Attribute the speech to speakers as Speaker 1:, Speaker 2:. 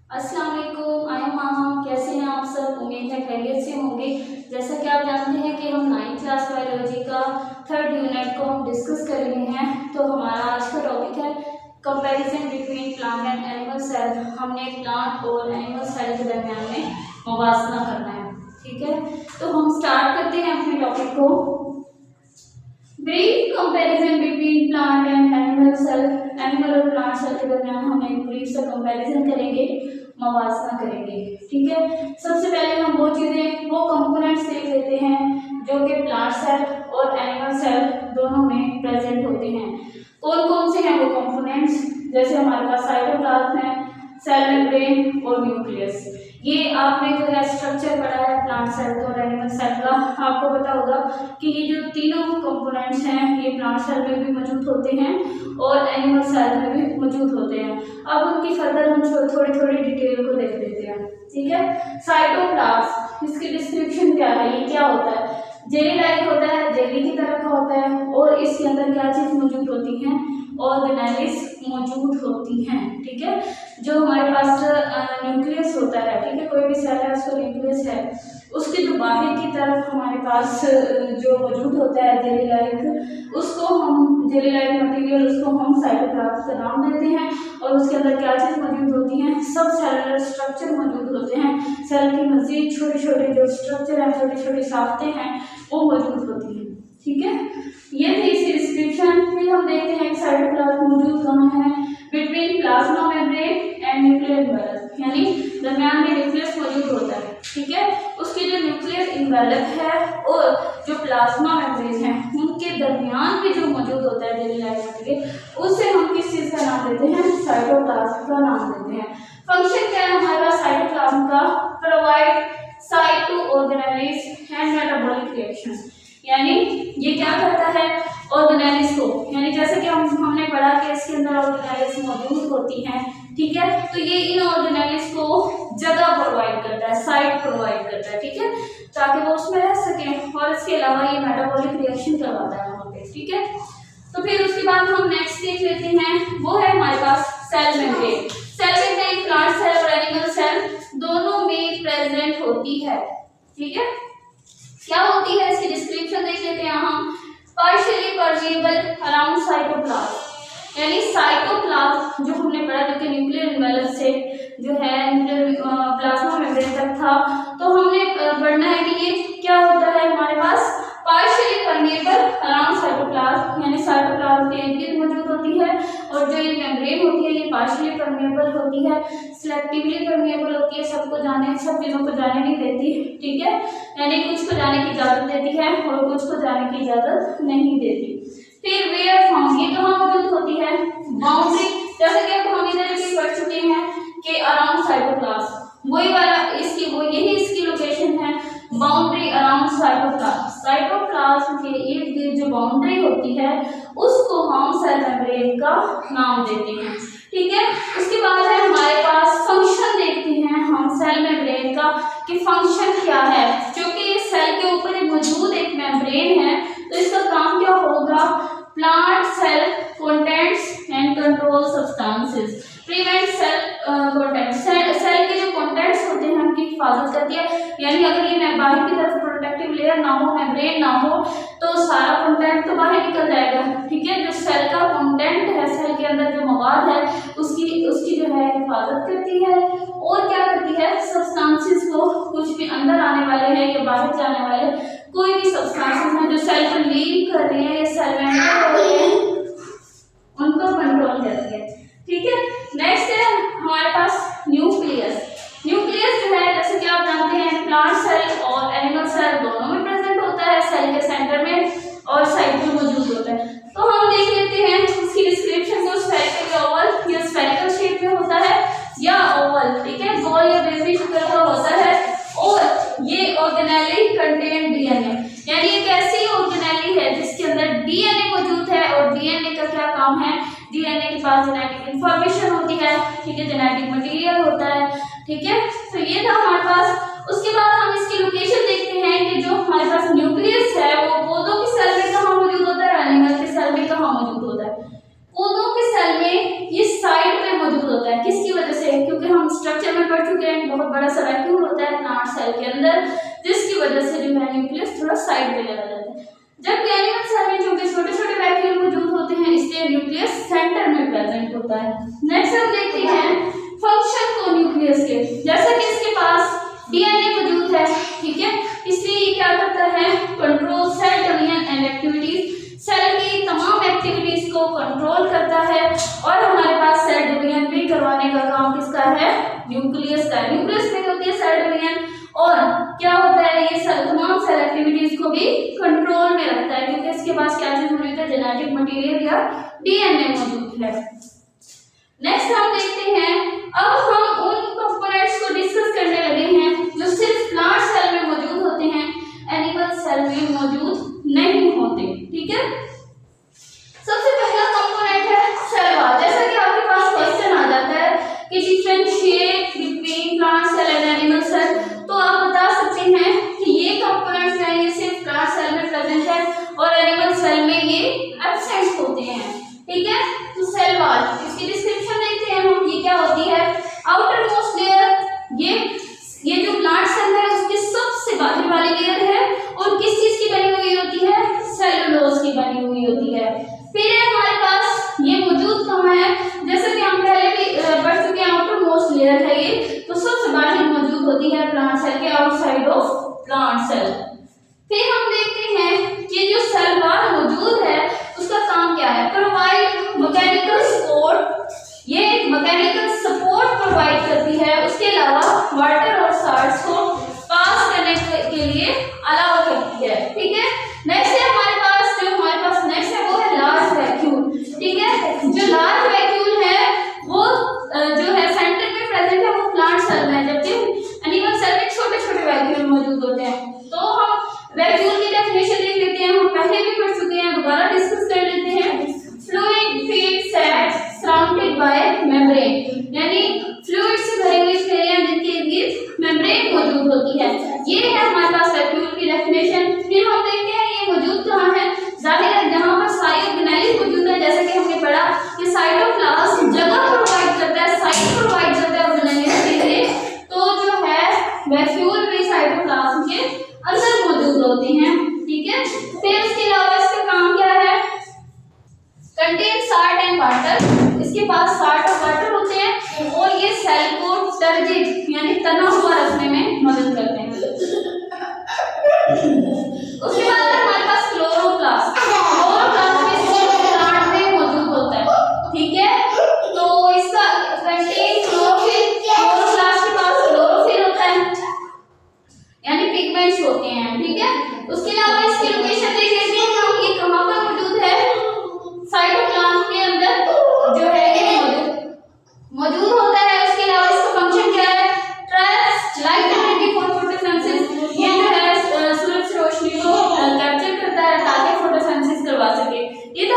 Speaker 1: अस्सलाम वालेकुम। I am मामा। कैसे हैं आप सब? उम्मीद है खैरियत से होंगे। जैसा कि आप जानते हैं कि हम 9th क्लास बायोलॉजी का 3rd यूनिट को हम डिस्कस कर रहे हैं। तो हमारा आज का टॉपिक है comparison between plant and animal cell. हमने प्लांट और एनिमल सेल के दरमियान में मुवाजना करना है। ठीक है, तो हम स्टार्ट करते हैं अपने टॉपिक को। Brief comparison between plant and animal cell. Animal और प्लांट सेल के दरमियान हम एक ब्रीफ सा कंपैरिजन करेंगे, मुवाजना करेंगे। ठीक है, सबसे पहले हम वो कंपोनेंट्स देख लेते हैं जो कि प्लांट सेल और एनिमल सेल दोनों में प्रेजेंट होते हैं। कौन कौन से हैं वो कंपोनेंट्स? जैसे हमारे पास साइटोप्लाज्म है, सेल मेम्ब्रेन और न्यूक्लियस। ये आपने जो है स्ट्रक्चर पढ़ा है प्लांट सेल का और एनिमल सेल का, आपको पता होगा कि ये जो तीनों कंपोनेंट्स हैं ये प्लांट सेल में भी मौजूद होते हैं और एनिमल सेल में भी मौजूद होते हैं। अब उनकी फर्दर हम थोड़ी थोड़ी डिटेल को देख लेते हैं। ठीक है, साइटोप्लाज्म, इसकी डिस्क्रिप्शन क्या है? ये क्या होता है? जेली लाइक होता है, जेली की तरह का होता है और इसके अंदर क्या चीज मौजूद होती है? ऑर्गेनेल्स मौजूद होती हैं। ठीक है, जो हमारे पास न्यूक्लियस होता है, ठीक है, कोई भी सेल है उसका न्यूक्लियस है, उसके जो बाहर की तरफ हमारे पास जो मौजूद होता है जेली लाइक, उसको हम जेली लाइक मटेरियल, उसको हम साइटोप्लाज्म का नाम देते हैं। और उसके अंदर क्या चीज मौजूद होती है? सब सेलुलर स्ट्रक्चर मौजूद होते हैं। सेल की मजीद छोटे छोटे जो स्ट्रक्चर है, छोटी छोटी साख्तें हैं, वो मौजूद होती हैं। ठीक है, ये थी इसकी डिस्क्रिप्शन। फिर हम देखते हैं साइटोप्लाज्म मौजूद कहाँ है? Between plasma membrane and nuclear envelope, यानी दरमियान में न्यूक्लियस मौजूद होता है। ठीक है, उसकी जो न्यूक्लियर एनवेलप है और जो प्लाज्मा मेम्ब्रेन है उनके दरमियान में जो मौजूद होता है जेली लाइक मटेरियल, उससे हम किस चीज का नाम देते हैं? साइटोप्लाज्म का नाम देते हैं। फंक्शन क्या है हमारा साइटोप्लाज्म का? Provide site to organelles and metabolic reactions, यानी ये क्या करता है? ऑर्गेनेल्स को, यानी जैसे कि हमने पढ़ा कि इसके अंदर ऑर्गेनेल्स मौजूद होती हैं। ठीक है, तो ये इन ऑर्गेनेल्स को जगह प्रोवाइड करता है, साइट प्रोवाइड करता है। ठीक है, ताकि वो उसमें रह सके और इसके अलावा ये मेटाबॉलिक रिएक्शन करवाता है वहाँ पे। ठीक है, तो फिर उसके बाद हम नेक्स्ट देख लेते हैं, वो है हमारे पास cell membrane. Cell membrane plant cell और एनिमल सेल दोनों में प्रेजेंट होती है। ठीक है, क्या होती है इसकी डिस्क्रिप्शन देख लेते हैं हम। पार्शियली परमेएबल अराउंड साइटोप्लाज्म, यानी साइटोप्लाज्म जो हमने पढ़ा जो कि न्यूक्लियर एनवेलप से जो है न्यूक्लियर प्लाज्मा मेम्ब्रेन तक था, तो हमने पढ़ना है कि ये क्या होता है हमारे पास? पार्शियली परमेएबल अराउंड साइटोप्लाज्म, यानी साइटोप्लाज्म के इर्द गिर्द मौजूद होती है और जो ये मेम्ब्रेन होती है ये पार्शियली परमेएबल होती है, सिलेक्टिवली परमेएबल होती है, सब चीजों को जाने नहीं देती। ठीक है, यानी कुछ को जाने की इजाजत देती है और कुछ को जाने की इजाजत नहीं देती। फिर वेयर फाउंड, ये कहाँ मौजूद होती है? बाउंड्री, जैसे कि अब हम इधर भी पढ़ चुके हैं कि अराउंड साइटोप्लाज्म, वही वाला यही इसकी लोकेशन है, बाउंड्री अराउंड साइटोप्लाज्म। साइटोप्लाज्म के इर्द गिर्द जो बाउंड्री होती है उसको हम सेल मेम्ब्रेन का नाम देते हैं। ठीक है, उसके बाद है हमारे पास फंक्शन देखते हैं हम सेल मेम्ब्रेन का कि फंक्शन क्या है। क्योंकि ये सेल के ऊपर मौजूद एक मेम्ब्रेन है तो इसका काम क्या होगा? Plant cell contents and control substances, prevent cell contents, cell के जो कंटेंट्स होते हैं उनकी हिफाजत करती है। यानी अगर ये बाहर की तरफ प्रोटेक्टिव लेयर ना हो, मेम्ब्रेन ना हो, तो सारा कंटेंट तो बाहर निकल जाएगा। ठीक है, जो सेल का कंटेंट है, सेल के अंदर जो मवाद है उसकी जो है हिफाजत करती है और क्या करती है? सब्सटेंसेस को, कुछ भी अंदर आने वाले हैं या बाहर जाने वाले कोई भी सब्सटेंसेस हैं जो सेल को लीव कर रही है या सेल में एंटर हो रही है, उनको कंट्रोल करती है। ठीक है, नेक्स्ट है हमारे पास न्यूक्लियस। न्यूक्लियस जो है जैसे कि आप जानते हैं प्लांट सेल और एनिमल सेल दोनों में प्रेजेंट होता है, सेल के सेंटर में और साइड में मौजूद होता है। तो हम देख लेते हैं उसकी डिस्क्रिप्शन को। स्फेरिकल ओवल या स्फेरिकल शेप में होता है या ओवल, ठीक है, गोल या बेलनी शक्ल का होता है और ये ऑर्गेनेली कंटेन डीएनए, यानी एक ऐसी ऑर्गेनेली है जिसके अंदर डीएनए मौजूद है और डीएनए का क्या काम है? डीएनए के पास जेनेटिक इंफॉर्मेशन होती है। ठीक है, जेनेटिक मटेरियल होता है। ठीक है, तो ये था हमारे पास। उसके बाद हम इसकी लोकेशन देखते हैं कि जो हमारे पास न्यूक्लियस है वो पौधों के सेल में कहाँ मौजूद होता है, एनिमल के सेल में कहाँ मौजूद होता है? पौधों के सेल में ये साइड पे मौजूद होता है। किसकी वजह से? क्योंकि हम स्ट्रक्चर में बहुत बड़ा सा वैक्यूम होता है प्लांट सेल के अंदर, जिसकी वजह से जो है न्यूक्लियस थोड़ा साइड पे चला जाता है। जबकि एनिमल सेल में चूंकि छोटे छोटे वैक्यूल मौजूद होते हैं, इसलिए न्यूक्लियस सेंटर में प्रेजेंट होता है। नेक्स्ट हम देखते हैं फंक्शन को न्यूक्लियस के। जैसा कि इसके पास डीएनए मौजूद है, ठीक है, इसलिए ये क्या करता है, control cell division and activities, cell की तमाम एक्टिविटीज को कंट्रोल करता है। और हमारे पास सेल डिवीजन भी करवाने का काम किसका है, न्यूक्लियस का। न्यूक्लियस में होती है सेल डिवीजन, और क्या होता है, ये तमाम सेल एक्टिविटीज को भी कंट्रोल में रखता है, क्योंकि इसके पास क्या चीज मौजूद है, जेनेटिक मटेरियल या डीएनए मौजूद है। नेक्स्ट हम देखते हैं, अब हम उन कंपोनेंट्स को डिस्कस करने लगे हैं जो सिर्फ प्लांट सेल में मौजूद होते हैं, एनिमल सेल में मौजूद नहीं होते, ठीक है। सबसे पहला कंपोनेंट है सेल वॉल। जैसा कि आपके पास क्वेश्चन आ जाता है कि differentiate between plant cell and animal cell, तो आप बता सकते हैं कि ये कंपोनेंट्स हैं, ये सिर्फ प्लांट सेल में प्रेजेंट है और एनिमल सेल में ये एब्सेंट होते हैं, ठीक है। तो सेल वॉल, इसकी डिस्क्रिप्शन देखते हैं हम, ये क्या होती है, आउटर मोस्ट लेयर, ये जो प्लांट सेल है उसकी सबसे बाहर वाली लेयर है, और किस चीज की बनी हुई होती है, सेलुलोज की बनी हुई होती है। फिर हमारे पास ये मौजूद कहाँ है, जैसे कि हम पहले भी पढ़ चुके हैं, आउटर मोस्ट लेयर है ये, तो सबसे बाहर मौजूद होती है प्लांट सेल के आउटसाइड ऑफ प्लांट सेल। फिर हम देखते हैं कि जो सेल वॉल मौजूद है उसका काम क्या है, प्रोवाइड मैकेनिकल सपोर्ट, ये मैकेनिकल सपोर्ट प्रोवाइड करती है, उसके अलावा वाटर और सॉल्ट्स को पास करने के लिए अलाउ करती है, ठीक है। नेक्स्ट है हमारे पास नेक्स्ट है वो है लार्ज वैक्यूल, ठीक है। जो लार्ज वैक्यूल है वो जो है सेंटर में प्रेजेंट है, वो प्लांट सेल में, जबकि एनिमल सेल में छोटे छोटे वैक्यूल मौजूद होते हैं। तो हम वैक्यूल की डेफिनेशन देख लेते हैं, हम पहले भी पढ़ चुके हैं, दोबारा डिस्कस कर लेते हैं। Fluid feed set surrounded by membrane, यानी फ्लूइड से भरी हुई थैलियां जिनके इर्द मेम्ब्रेन मौजूद होती है, ये है हमारे पास वैक्यूल की डेफिनेशन। फिर हम देखते हैं ये मौजूद कहाँ है, जाहिर है जहाँ पर सारी ऑर्गेनाइज मौजूद है, जैसे कि हमने पढ़ा कि साइटोप्लाज्म जगह प्रोवाइड करता है, साइट प्रोवाइड करता है ऑर्गेनाइज के लिए, तो जो है वैक्यूल भी साइटोप्लाज्म के अंदर मौजूद होते हैं, ठीक है। फिर उसके अलावा इसका काम क्या है, कंटेन साल्ट एंड वाटर, इसके पास साल्ट और वाटर होते हैं, और ये सेल को टर्जिड यानी तना हुआ रखने में मदद करते हैं। उसके बाद हमारे पास क्लोरोप्लास्ट, प्लांट में मौजूद होता है, ठीक है। तो इसका कंटेन क्लोरोफिल, क्लोरोप्लास्ट के पास क्लोरोफिल होता है, यानी पिगमेंट्स होते हैं, ठीक है। उसके अलावा इसकी लोकेशन देख लेते हैं हम, ये कहाँ पर मौजूद है, साइटोप्लाज्म के अंदर जो है ये मौजूद होता है। उसके अलावा इसका फंक्शन क्या है, traps light energy for photosynthesis, ये जो है सूरज की रोशनी को कैप्चर करता है ताकि फोटोसिंथेसिस करवा सके। ये तो